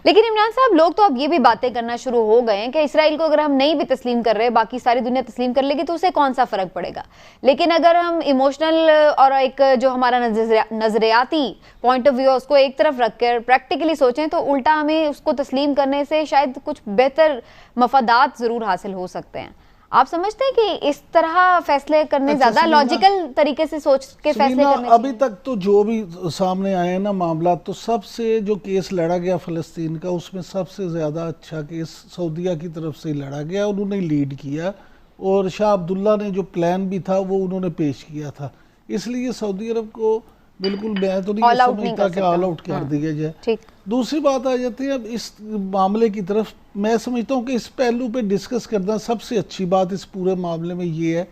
लेकिन इमरान साहब, लोग तो अब ये भी बातें करना शुरू हो गए हैं कि इसराइल को अगर हम नहीं भी तस्लीम कर रहे, बाकी सारी दुनिया तस्लीम कर लेगी तो उसे कौन सा फर्क पड़ेगा। लेकिन अगर हम इमोशनल और एक जो हमारा नजरियाती पॉइंट ऑफ व्यू है उसको एक तरफ रखकर प्रैक्टिकली सोचें तो उल्टा हमें उसको तस्लीम करने से शायद कुछ बेहतर मफादात जरूर हासिल हो सकते हैं। आप समझते हैं कि इस तरह फैसले करने ज्यादा लॉजिकल तरीके से सोच के फैसले करने अभी तक तो जो भी सामने आए हैं ना मामला, तो सबसे जो केस लड़ा गया फ़लस्तीन का, उसमें सबसे ज़्यादा अच्छा केस सऊदीया की तरफ से लड़ा गया, उन्होंने लीड किया और शाह अब्दुल्ला ने जो प्लान भी था वो उन्होंने पेश किया था। इसलिए सऊदी अरब को बिल्कुल मैं तो नहीं समझता कि ऑल आउट कर दिया जाए। दूसरी बात आ जाती है अब इस मामले की तरफ, मैं समझता हूँ कि इस पहलू पे डिस्कस करना सबसे अच्छी बात इस पूरे मामले में ये है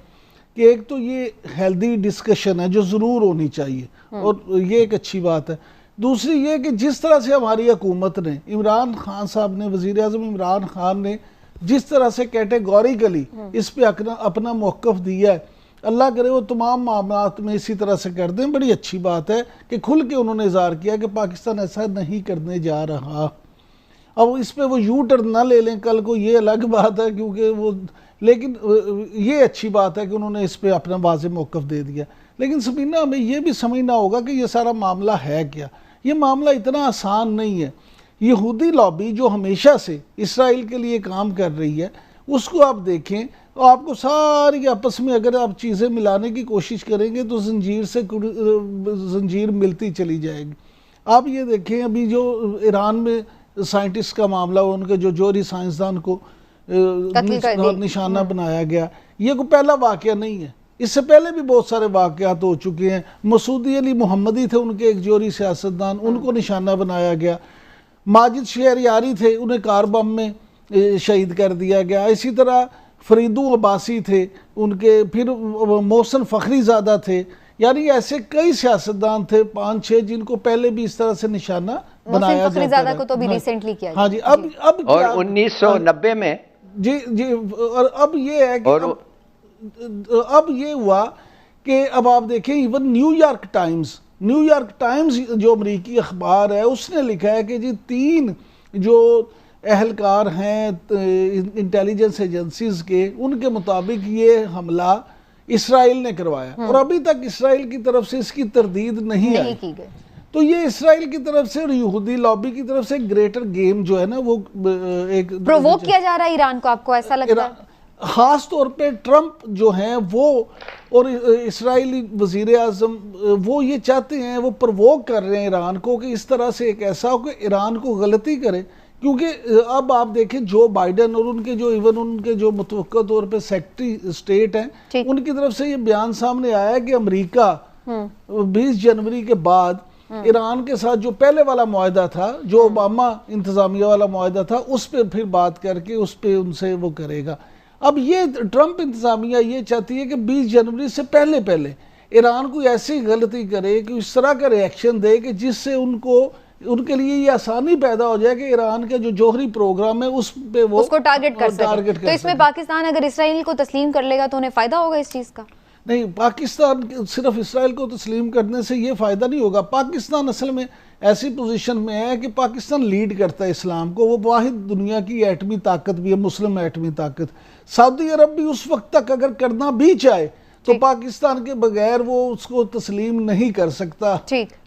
कि एक तो ये हेल्दी डिस्कशन है जो ज़रूर होनी चाहिए और ये एक अच्छी बात है। दूसरी ये कि जिस तरह से हमारी हुकूमत ने, इमरान खान साहब ने, वज़ीर आज़म इमरान खान ने जिस तरह से कैटेगोरिकली इस पे अपना मौक़िफ़ दिया है, अल्लाह करे वो तमाम मामलात में इसी तरह से कर दें। बड़ी अच्छी बात है कि खुल के उन्होंने इज़हार किया कि पाकिस्तान ऐसा नहीं करने जा रहा। अब इस पे वो यू टर्न ना ले लें कल को, ये अलग बात है, क्योंकि वो, लेकिन ये अच्छी बात है कि उन्होंने इस पे अपना वाज़ेह मौक़िफ़ दे दिया। लेकिन सबीना, हमें ये भी समझना होगा कि ये सारा मामला है क्या। ये मामला इतना आसान नहीं है। यहूदी लॉबी जो हमेशा से इसराइल के लिए काम कर रही है, उसको आप देखें तो आपको सारी आपस में अगर आप चीज़ें मिलाने की कोशिश करेंगे तो जंजीर से जंजीर मिलती चली जाएगी। आप ये देखें अभी जो ईरान में साइंटिस्ट का मामला, उनके जो जोहरी साइंसदान को निशाना बनाया गया, ये कोई पहला वाक़या नहीं है। इससे पहले भी बहुत सारे वाक़यात हो चुके हैं। मसूदी अली मोहम्मदी थे उनके एक जोहरी सियासतदान, उनको निशाना बनाया गया। माजिद शहरयारी थे, उन्हें कार बम में शहीद कर दिया गया। इसी तरह फरीदू अब्बासी थे उनके, फिर मोहसिन फ़खरीज़ादा थे। यानी ऐसे कई सियासतदान थे 5-6 जिनको पहले भी इस तरह से निशाना बनाया जाता है। को तो भी रिसेंटली किया। हाँ जी, अब और 1990 में जी और अब ये है कि अब ये हुआ कि अब आप देखें इवन न्यूयॉर्क टाइम्स जो अमरीकी अखबार है, उसने लिखा है कि जी 3 जो एहलकार हैं इंटेलिजेंस एजेंसीज के, उनके मुताबिक ये हमला इसराइल ने करवाया और अभी तक इसराइल की तरफ से इसकी तरदीद नहीं आई की गई। तो ये इसराइल की तरफ से और यहूदी लॉबी की तरफ से ग्रेटर गेम जो है ना, वो एक प्रोवोक किया जा रहा है ईरान को। आपको ऐसा लगता है? खास तौर पे ट्रंप जो हैं वो और इसराइली वज़ीर आज़म वो ये चाहते हैं, वो प्रोवोक कर रहे हैं ईरान को कि इस तरह से एक ऐसा हो कि ईरान को गलती करे। क्योंकि अब आप देखें जो बाइडन और उनके जो इवन उनके जो मुतवक्का तौर पे सेक्रेटरी स्टेट हैं, उनकी तरफ से ये बयान सामने आया है कि अमेरिका 20 जनवरी के बाद ईरान के साथ जो पहले वाला मुआहदा था, जो ओबामा इंतजामिया वाला मुआहदा था, उस पर फिर बात करके उस पर उनसे वो करेगा। अब ये ट्रंप इंतजामिया ये चाहती है कि 20 जनवरी से पहले पहले ईरान कोई ऐसी गलती करे कि इस तरह का रिएक्शन दे कि जिससे उनके लिए ये आसानी पैदा हो जाए कि ईरान का जो जोहरी प्रोग्राम है उस पे वो उसको टारगेट कर सके। तो इसमें पाकिस्तान अगर इसराइल को तस्लीम कर लेगा तो उन्हें फायदा होगा इस चीज का? नहीं, पाकिस्तान सिर्फ इसराइल को तस्लीम करने से ये फ़ायदा नहीं होगा। पाकिस्तान असल में ऐसी पोजीशन में है कि पाकिस्तान लीड करता है इस्लाम को, वो वाहिद दुनिया की एटमी ताकत भी है, मुस्लिम एटमी ताकत। सऊदी अरब भी उस वक्त तक अगर करना भी चाहे तो पाकिस्तान के बगैर वो उसको तस्लीम नहीं कर सकता।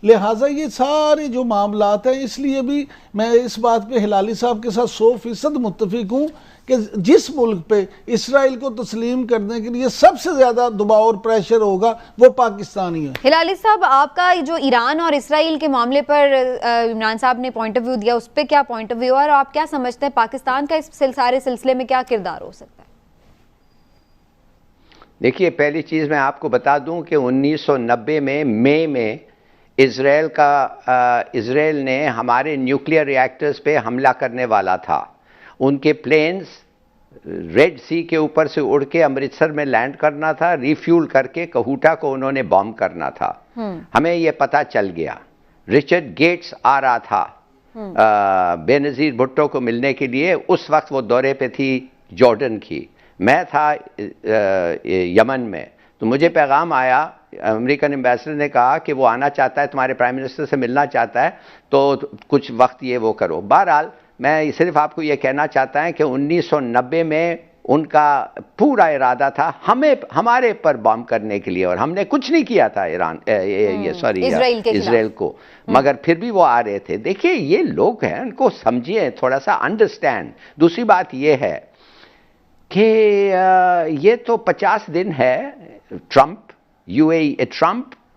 लिहाजा ये सारे जो मामलात हैं, इसलिए भी मैं इस बात पे हिलाली साहब के साथ 100% मुत्तफिक हूँ कि जिस मुल्क पे इसराइल को तस्लीम करने के लिए सबसे ज़्यादा दबाव और प्रेशर होगा वो पाकिस्तान ही है। हिलाली साहब, आपका जो ईरान और इसराइल के मामले पर इमरान साहब ने पॉइंट ऑफ व्यू दिया, उस पर क्या पॉइंट ऑफ व्यू है और आप क्या समझते हैं पाकिस्तान का इस सारे सिलसिले में क्या किरदार हो सकता है? देखिए, पहली चीज़ मैं आपको बता दूं कि 1990 में मई में इज़राइल ने हमारे न्यूक्लियर रिएक्टर्स पे हमला करने वाला था। उनके प्लेन्स रेड सी के ऊपर से उड़ के अमृतसर में लैंड करना था, रिफ्यूल करके कहूटा को उन्होंने बॉम्ब करना था। हमें ये पता चल गया। रिचर्ड गेट्स आ रहा था बेनज़ीर भुट्टो को मिलने के लिए। उस वक्त वो दौरे पे थी जॉर्डन की, मैं था यमन में। तो मुझे पैगाम आया अमेरिकन एम्बेसडर ने कहा कि वो आना चाहता है, तुम्हारे प्राइम मिनिस्टर से मिलना चाहता है, तो कुछ वक्त ये वो करो। बहरहाल मैं सिर्फ आपको ये कहना चाहता हूं कि 1990 में उनका पूरा इरादा था हमारे पर बॉम्ब करने के लिए, और हमने कुछ नहीं किया था इजराइल को, मगर फिर भी वो आ रहे थे। देखिए ये लोग हैं, उनको समझिए, थोड़ा सा अंडरस्टैंड। दूसरी बात ये है कि ये तो 50 दिन है ट्रंप,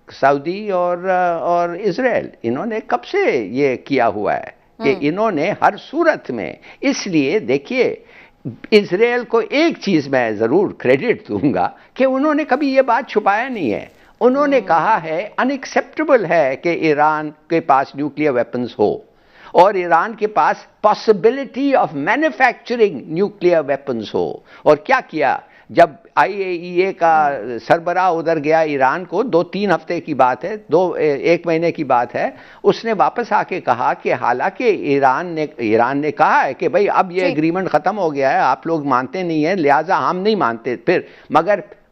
सऊदी और इजराइल, इन्होंने कब से ये किया हुआ है कि इन्होंने हर सूरत में, इसलिए देखिए इजराइल को एक चीज मैं जरूर क्रेडिट दूंगा कि उन्होंने कभी ये बात छुपाया नहीं है। उन्होंने कहा है अनएक्सेप्टेबल है कि ईरान के पास न्यूक्लियर वेपन्स हो, और ईरान के पास possibility of manufacturing nuclear weapons हो। और क्या किया, जब IAEA का सरबराह उधर गया ईरान को, 2-3 हफ्ते की बात है, 1 महीने की बात है, उसने वापस आके कहा कि हालांकि ईरान ने कहा है कि भाई अब ये एग्रीमेंट खत्म हो गया है, आप लोग मानते नहीं है, लिहाजा हम नहीं मानते फिर,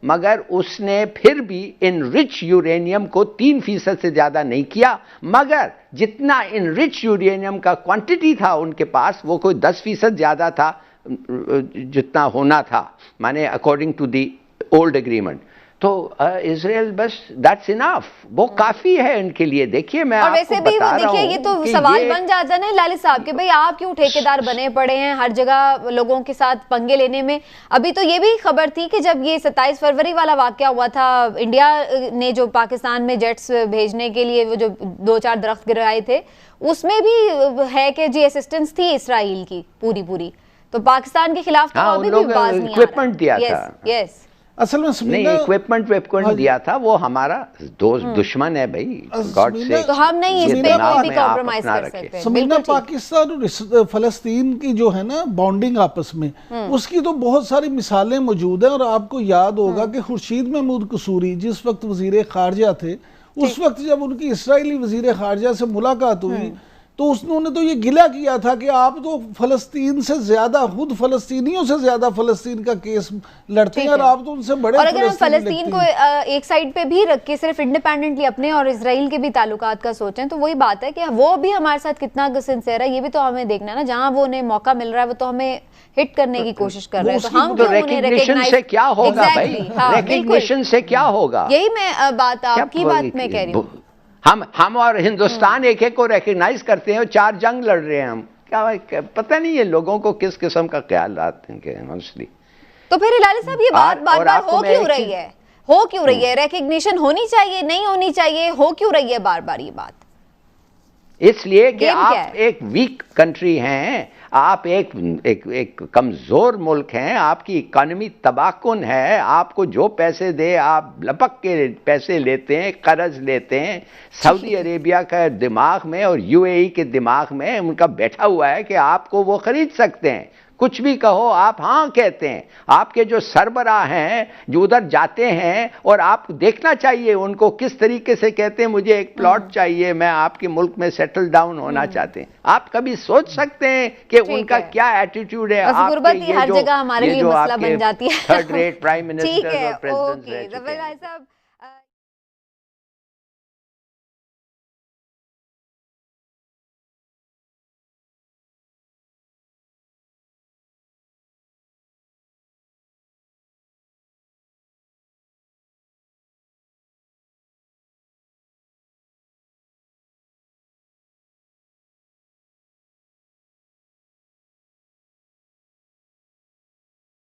मगर उसने फिर भी इनरिच यूरेनियम को 3% से ज्यादा नहीं किया, मगर जितना इनरिच यूरेनियम का क्वांटिटी था उनके पास, वो कोई 10% ज्यादा था जितना होना था, माने according to the old agreement. तो इजराइल बस दैट्स इनफ, वो काफी है इनके लिए। देखिए मैं और वैसे भी वो देखिए, ये तो सवाल बन जाता है ना लाली साहब के, भाई आप क्यों ठेकेदार बने पड़े हैं हर जगह लोगों के साथ पंगे लेने में। अभी तो ये भी खबर थी कि जब ये 27 फरवरी वाला वाकया हुआ था, इंडिया ने जो पाकिस्तान में जेट्स भेजने के लिए वो जो 2-4 दरख्त गिराए थे, उसमें भी है कि जी असिस्टेंस थी इसराइल की पूरी, तो पाकिस्तान के खिलाफ तो अभी भी बाज नहीं आ रहा। इक्विपमेंट दिया था, यस असल में नहीं, इक्विपमेंट दिया था, वो हमारा दोस्त दुश्मन है भाई, गॉड से, तो हम नहीं इस पे भी कॉम्प्रोमाइज कर सकते। समीना, पाकिस्तान और फलस्तीन की जो है ना बॉन्डिंग आपस में, उसकी तो बहुत सारी मिसालें मौजूद हैं। और आपको याद होगा कि खुर्शीद महमूद कसूरी जिस वक्त वजीर खारजा थे, उस वक्त जब उनकी इसराइली वजीर खारजा से मुलाकात हुई, तो उन्होंने तो ये गिला किया था कि आप तो फलस्तीन से ज्यादा, खुद फलस्तीनियों से ज्यादा फलस्तीन का केस लड़ते हैं, और आप तो उनसे बड़े। और अगर हम फलस्तीन को एक साइड पे भी रख के सिर्फ इंडिपेंडेंटली अपने और इजराइल के भी ताल्लुकात का सोचें, तो वही बात है कि वो भी हमारे साथ कितना सिंसियर है, ये भी तो हमें देखना है ना। जहां वो उन्हें मौका मिल रहा है वो तो हमें हिट करने की कोशिश कर रहे हैं, तो हम क्यों उन्हें रिकॉग्नाइज से क्या होगा भाई, रिकॉग्निशन से क्या होगा, यही मैं बात आपकी बात में कह रही हूँ। हम और हिंदुस्तान एक को रिकॉग्नाइज करते हैं और 4 जंग लड़ रहे हैं हम, क्या पता नहीं है लोगों को किस किस्म का ख्याल आते हैं ऑनेस्टली। तो फिर हिलाली साहब ये बात बार हो क्यों रही है, हो क्यों रही है? रिकॉग्निशन होनी चाहिए, नहीं होनी चाहिए, हो क्यों रही है बार बार ये बात? इसलिए कि आप एक वीक कंट्री हैं, आप एक कमजोर मुल्क हैं, आपकी इकोनॉमी तबाहकुन है, आपको जो पैसे दे आप लपक के पैसे लेते हैं, कर्ज लेते हैं। सऊदी अरेबिया का दिमाग में और UAE के दिमाग में उनका बैठा हुआ है कि आपको वो खरीद सकते हैं, कुछ भी कहो आप हाँ कहते हैं। आपके जो सरबराह हैं जो उधर जाते हैं, और आप देखना चाहिए उनको किस तरीके से कहते हैं मुझे एक प्लॉट चाहिए, मैं आपके मुल्क में सेटल डाउन होना चाहते हैं। आप कभी सोच सकते हैं कि उनका क्या एटीट्यूड है? आपके हर जगह हमारे लिए मसला बन जाती है। थर्ड रेट प्राइम मिनिस्टर और प्रेसिडेंट। ओके,